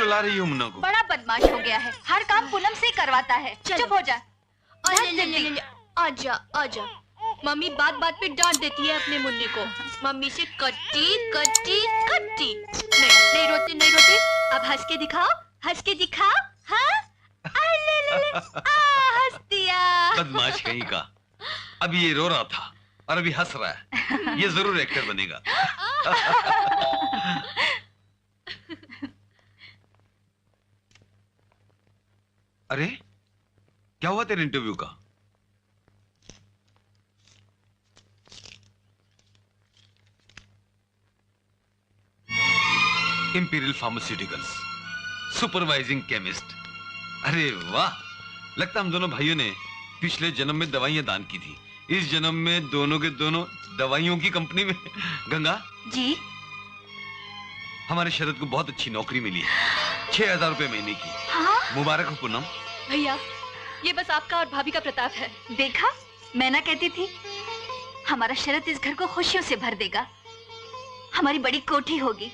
ला रही हो मुन्ना को? बड़ा बदमाश हो गया है, हर काम पूनम से करवाता है। चुप हो जा। आजा आजा। मम्मी बात बात पे डांट देती है अपने मुन्ने को। मम्मी से कट्टी कट्टी कट्टी। नहीं रोते नहीं रोते। अब हंस के दिखाओ, हंस के दिखाओ। हाँ हंस दिया। बदमाश कहीं का। अभी ये रो रहा था और अभी हंस रहा है। ये जरूर एक्टर बनेगा। अरे क्या हुआ तेरे इंटरव्यू का? Imperial pharmaceuticals, supervising chemist. अरे वाह, लगता हम दोनों भाइयों ने पिछले जन्म में दवाइयां दान की थी। इस जन्म में दोनों के दोनों दवाइयों की कंपनी में। गंगा जी, हमारे शरद को बहुत अच्छी नौकरी मिली है, 6,000 रुपए महीने की। हाँ? मुबारक हो पूनम। भैया ये बस आपका और भाभी का प्रताप है। देखा, मैं ना कहती थी, हमारा शरद इस घर को खुशियों से भर देगा। हमारी बड़ी कोठी होगी,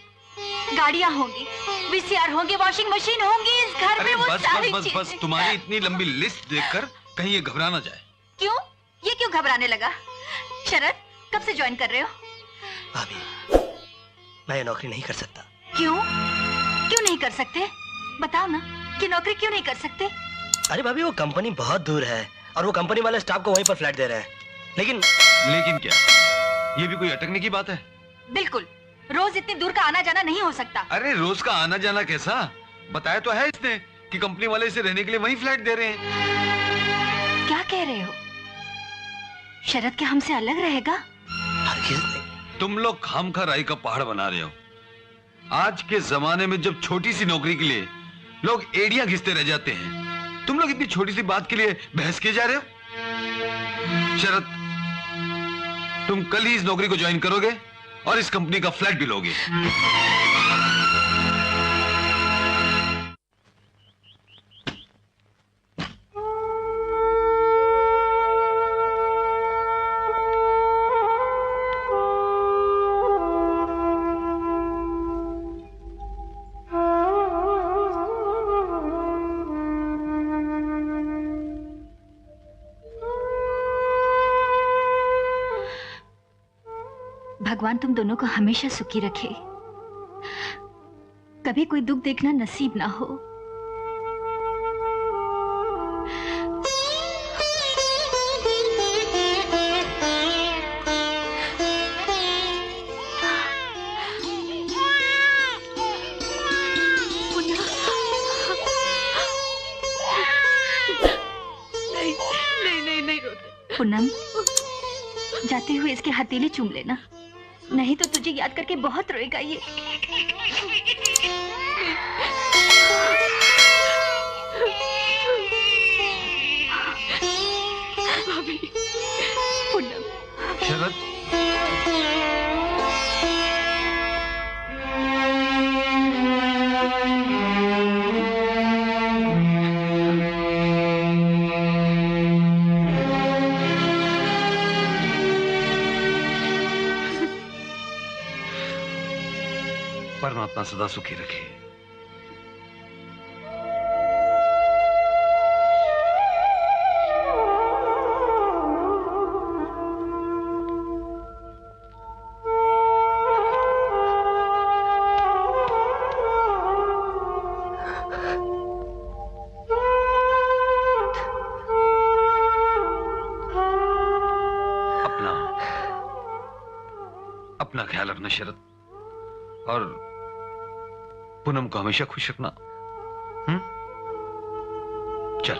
गाड़ियां होंगी, वीसीआर होंगे, वॉशिंग मशीन होंगी इस घर में। वो सारी बस तुम्हारी इतनी लंबी लिस्ट देखकर कहीं ये घबरा ना जाए। क्यों? ये क्यों घबराने लगा? शरद कब से ज्वाइन कर रहे हो? भाभी, मैं ये नौकरी नहीं कर सकता। क्यों? क्यों नहीं कर सकते? बताओ ना कि नौकरी क्यों नहीं कर सकते? अरे भाभी, वो कंपनी बहुत दूर है और वो कंपनी वाले स्टाफ को वहीं पर फ्लैट दे रहे हैं। लेकिन क्या ये भी कोई अटकने की बात है? बिल्कुल, रोज इतनी दूर का आना जाना नहीं हो सकता। अरे रोज का आना जाना कैसा? बताया तो है इसने कि कंपनी वाले इसे रहने के लिए वहीं फ्लैट दे रहे हैं। क्या कह रहे हो? शरद क्या हमसे अलग रहेगा? हरगिज़ नहीं। तुम लोग खामखा राई का पहाड़ बना रहे हो। आज के जमाने में जब छोटी सी नौकरी के लिए लोग एड़ियां घिसते रह जाते हैं, तुम लोग इतनी छोटी सी बात के लिए बहस किए जा रहे हो। शरद, तुम कल ही इस नौकरी को ज्वाइन करोगे और इस कंपनी का फ्लैट भी लोगे। भगवान तुम दोनों को हमेशा सुखी रखे, कभी कोई दुख देखना नसीब ना हो। नहीं रोते। पूनम, जाते हुए इसके हथेली चूम लेना, नहीं तो तुझे याद करके बहुत रोएगा ये। पूनम। शरद, परमात्मा सदा सुखी रखे। अपना ख्याल रखना शरद, और पूनम को हमेशा खुश रखना। चल।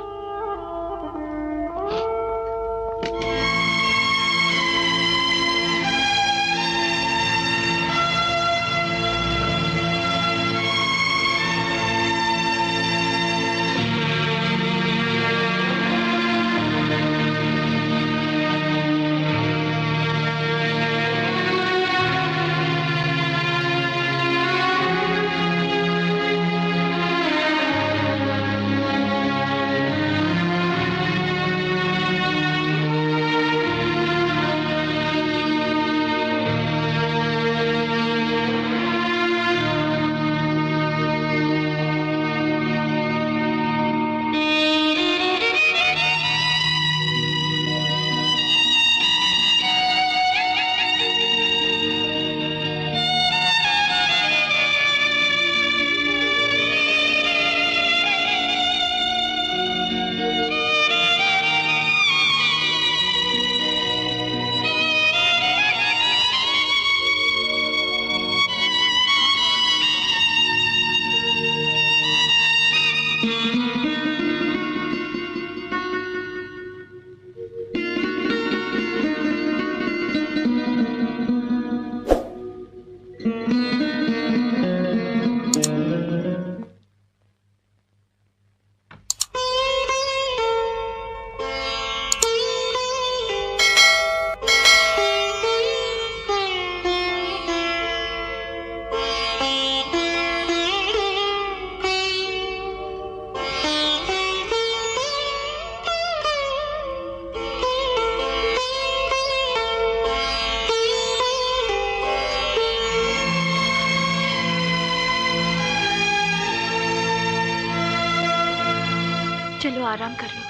चलो आराम कर लो।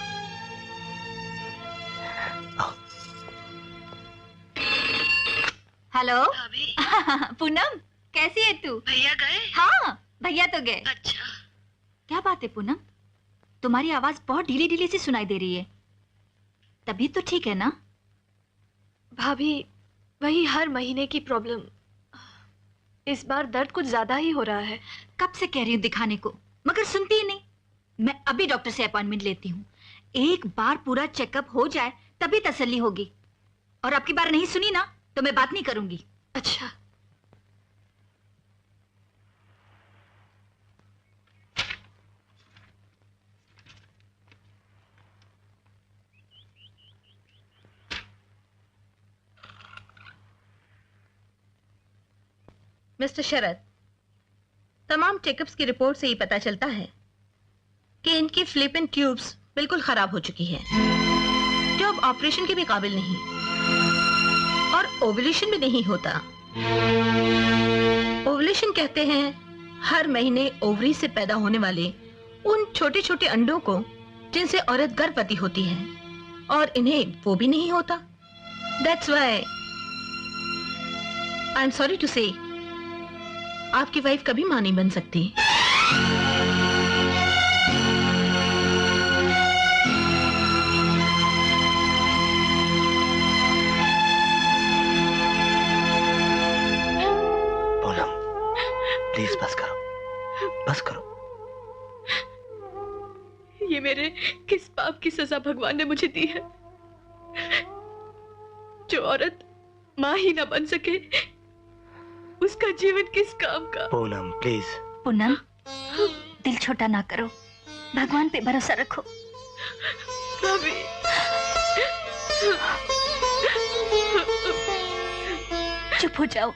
हेलो पूनम, कैसी है तू? भैया गए? हाँ, भैया तो गए। अच्छा। क्या बात है पूनम, तुम्हारी आवाज बहुत ढीली ढीली सी सुनाई दे रही है। तबीयत तो ठीक है ना? भाभी, वही हर महीने की प्रॉब्लम। इस बार दर्द कुछ ज्यादा ही हो रहा है। कब से कह रही हूँ दिखाने को, मगर सुनती ही नहीं। मैं अभी डॉक्टर से अपॉइंटमेंट लेती हूँ। एक बार पूरा चेकअप हो जाए तभी तसल्ली होगी। और आपकी बार नहीं सुनी ना तो मैं बात नहीं करूंगी। अच्छा। मिस्टर शरद, तमाम चेकअप्स की रिपोर्ट से ही पता चलता है कि इनकी फ्लिपिन ट्यूब्स बिल्कुल खराब हो चुकी है, जो अब ऑपरेशन के भी काबिल नहीं, और ओवुलेशन भी नहीं होता। ओवुलेशन कहते हैं हर महीने ओवरी से पैदा होने वाले उन छोटे छोटे अंडों को जिनसे औरत गर्भवती होती है, और इन्हें वो भी नहीं होता। That's why I am sorry to say आपकी वाइफ कभी मां नहीं बन सकती। पूनम, प्लीज बस करो, बस करो। ये मेरे किस पाप की सजा भगवान ने मुझे दी है? जो औरत मां ही ना बन सके, उसका जीवन किस काम का? पूनम प्लीज। पूनम, दिल छोटा ना करो, भगवान पे भरोसा रखो। भाभी, चुप हो जाओ।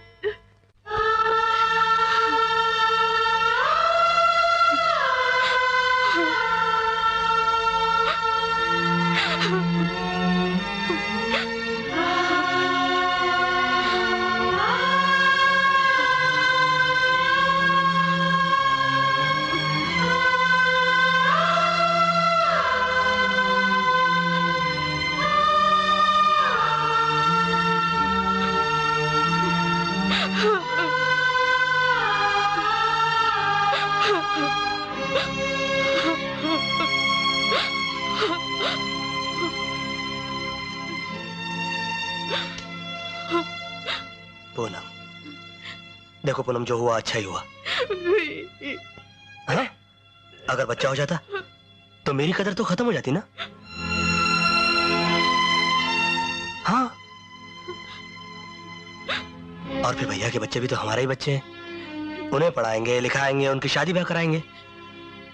पूनम, देखो पूनम, जो हुआ अच्छा ही हुआ। हाँ? अगर बच्चा हो जाता तो मेरी कदर तो खत्म हो जाती ना। हाँ, और फिर भैया के बच्चे भी तो हमारे ही बच्चे हैं। उन्हें पढ़ाएंगे, लिखाएंगे, उनकी शादी ब्याह कराएंगे,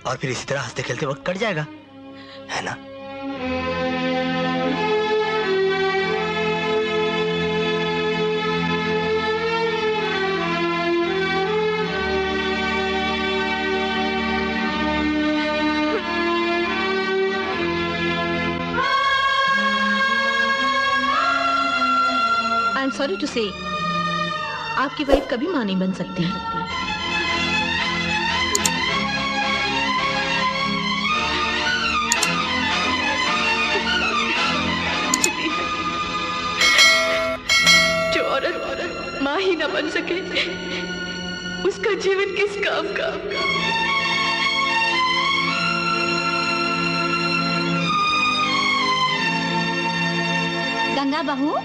और फिर इसी तरह हंसते खेलते वक्त कट जाएगा, है ना? आई एम सॉरी टू से आपकी वाइफ कभी मां नहीं बन सकती। जो औरत मां ही ना बन सके, उसका जीवन किस काम का? गंगा बहू,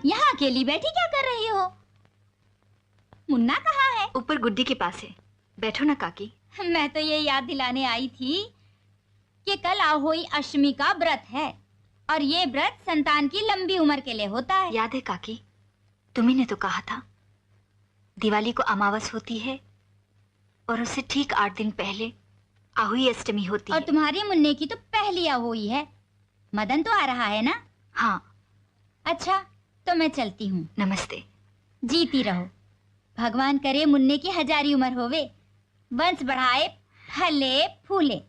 यहाँ अकेली बैठी क्या कर रही हो? मुन्ना कहाँ है? ऊपर गुड्डी के पास है। बैठो ना काकी। मैं तो ये याद दिलाने आई थी कि कल आहोई अष्टमी का व्रत है, और ये व्रत संतान की लंबी उम्र के लिए होता है। याद है काकी, तुम्ही ने तो कहा था दिवाली को अमावस होती है और उससे ठीक 8 दिन पहले आहुई अष्टमी होती और है। तुम्हारी मुन्ने की तो पहली आहोई है। मदन तो आ रहा है ना? हाँ। अच्छा, तो मैं चलती हूँ। नमस्ते। जीती रहो। भगवान करे मुन्ने की हजारी उम्र होवे, वंश बढ़ाए, फले फूले।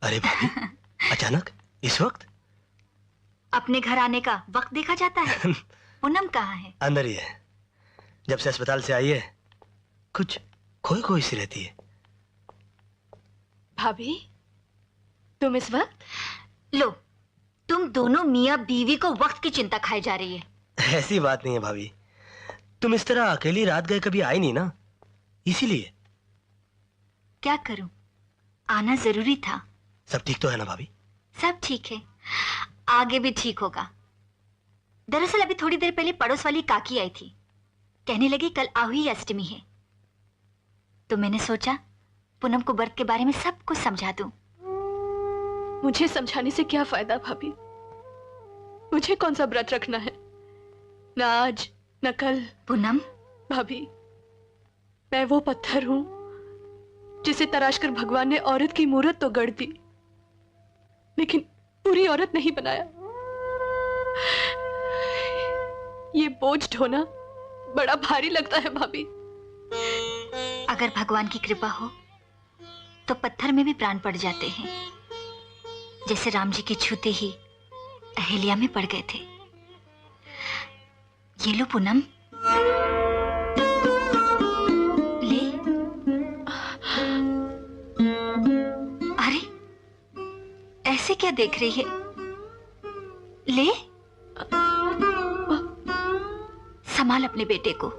अरे भाभी, अचानक इस वक्त? अपने घर आने का वक्त देखा जाता है? पूनम कहाँ है? अंदर ही है। जब से अस्पताल से आई है कुछ खोई खोई सी रहती है। भाभी, तुम इस वक्त? लो, तुम दोनों मियाँ बीवी को वक्त की चिंता खाई जा रही है। ऐसी बात नहीं है भाभी, तुम इस तरह अकेली रात गए कभी आई नहीं ना, इसीलिए। क्या करूं, आना जरूरी था। सब ठीक तो है ना भाभी? सब ठीक है, आगे भी ठीक होगा। दरअसल अभी थोड़ी देर पहले पड़ोस वाली काकी आई थी, कहने लगी कल आहुई अष्टमी है, तो मैंने सोचा पूनम को व्रत के बारे में सब कुछ समझा दूं। मुझे समझाने से क्या फायदा भाभी? मुझे कौन सा व्रत रखना है? न आज न कल। पूनम, भाभी, मैं वो पत्थर हूं जिसे तराशकर भगवान ने औरत की मूरत तो गढ़ दी, लेकिन पूरी औरत नहीं बनाया। ये बोझ ढोना बड़ा भारी लगता है भाभी। अगर भगवान की कृपा हो तो पत्थर में भी प्राण पड़ जाते हैं, जैसे राम जी के छूते ही अहिल्या में पड़ गए थे। ये लो पूनम, ले। अरे ऐसे क्या देख रही है? ले, संभाल अपने बेटे को।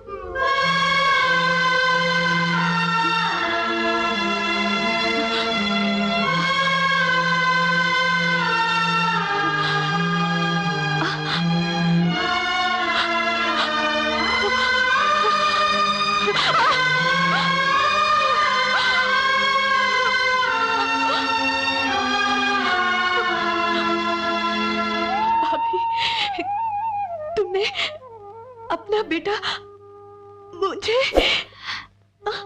तुमने अपना बेटा मुझे?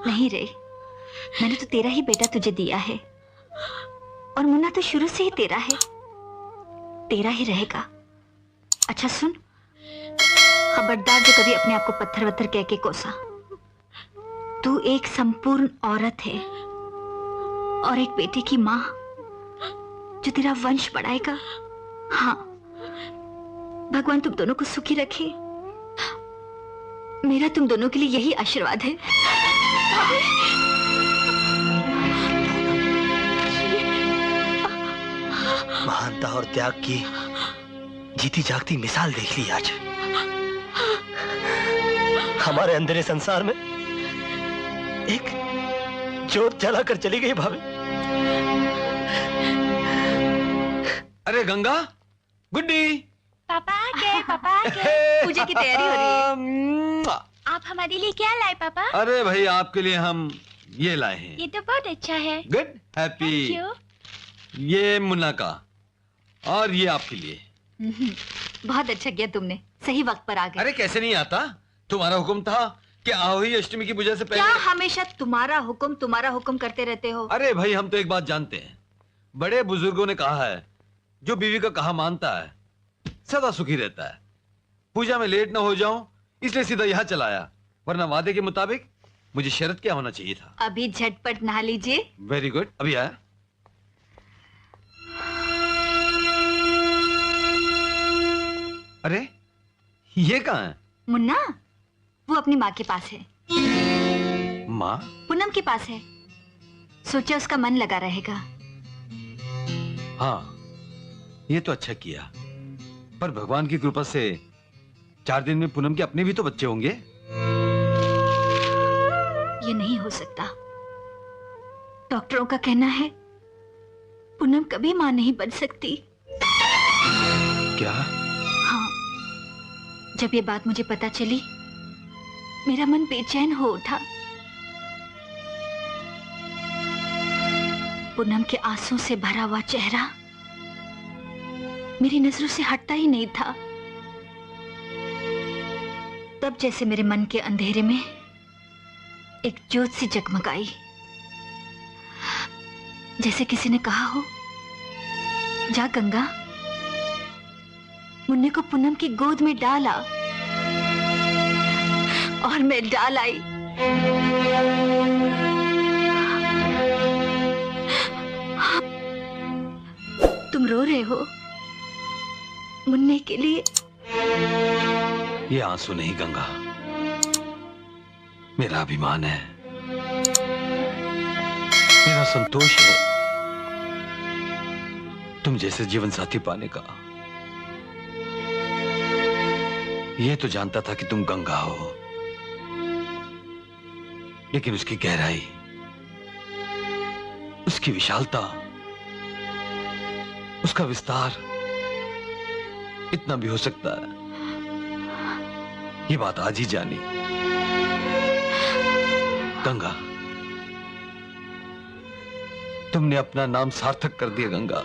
नहीं रे, मैंने तो तेरा ही बेटा तुझे दिया है, और मुन्ना तो शुरू से ही तेरा है, तेरा ही रहेगा। अच्छा सुन, खबरदार जो कभी अपने आप को पत्थर वत्थर कह के कोसा। तू एक संपूर्ण औरत है और एक बेटे की माँ जो तेरा वंश बढ़ाएगा। हाँ, भगवान तुम दोनों को सुखी रखे, मेरा तुम दोनों के लिए यही आशीर्वाद है। महानता और त्याग की जीती जागती मिसाल देख ली आज। हमारे अंधेरे संसार में एक जोत जलाकर चली गई भाभी। अरे गंगा, गुड्डी। पापा आ गए, पापा आ गए। पूजा की तैयारी हो रही है। आप हमारे लिए क्या लाए पापा? अरे भाई, आपके लिए हम ये लाए हैं। ये तो बहुत अच्छा है। Good, happy. Thank you। ये मुन्ना का, और ये आपके लिए। बहुत अच्छा किया तुमने, सही वक्त पर आ गए। अरे कैसे नहीं आता, तुम्हारा हुक्म था कि आहुई अष्टमी की पूजा से क्या पहले। हमेशा तुम्हारा हुक्म करते रहते हो? अरे भाई, हम तो एक बात जानते हैं, बड़े बुजुर्गों ने कहा है, जो बीवी का कहा मानता है सदा सुखी रहता है। पूजा में लेट ना हो जाऊं इसलिए सीधा यहाँ चला आया, वरना वादे के मुताबिक मुझे शरत क्या होना चाहिए था। अभी झटपट नहा लीजिए। वेरी गुड, अभी आया। अरे ये कहाँ है? मुन्ना, वो अपनी माँ के पास है। माँ? पूनम के पास है, सोचा उसका मन लगा रहेगा। हाँ, ये तो अच्छा किया, पर भगवान की कृपा से 4 दिन में पूनम के अपने भी तो बच्चे होंगे। ये नहीं हो सकता, डॉक्टरों का कहना है पूनम कभी मां नहीं बन सकती। क्या? हाँ, जब ये बात मुझे पता चली मेरा मन बेचैन हो उठा। पूनम के आंसू से भरा हुआ चेहरा मेरी नजरों से हटता ही नहीं था। तब जैसे मेरे मन के अंधेरे में एक ज्योत सी जगमगाई, जैसे किसी ने कहा हो, जा गंगा, मुन्ने को पूनम की गोद में डाला। और मैं डाल आई। तुम रो रहे हो? मुन्ने के लिए। ये आंसू नहीं गंगा, मेरा अभिमान है, मेरा संतोष है तुम जैसे जीवन साथी पाने का। ये तो जानता था कि तुम गंगा हो, लेकिन उसकी गहराई, उसकी विशालता, उसका विस्तार इतना भी हो सकता है, ये बात आज ही जानी। गंगा, तुमने अपना नाम सार्थक कर दिया गंगा।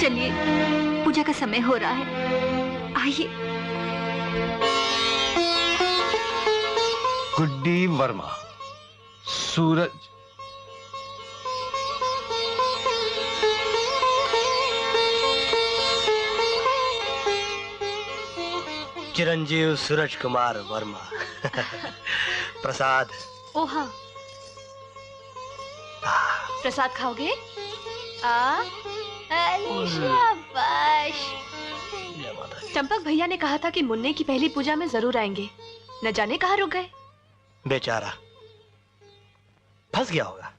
चलिए, पूजा का समय हो रहा है, आइए। गुड्डी वर्मा, सूरज। चिरंजीव सूरज कुमार वर्मा। प्रसाद। ओहा, प्रसाद खाओगे? अरे शाबाश। चंपक भैया ने कहा था कि मुन्ने की पहली पूजा में जरूर आएंगे, न जाने कहाँ रुक गए। बेचारा फंस गया होगा।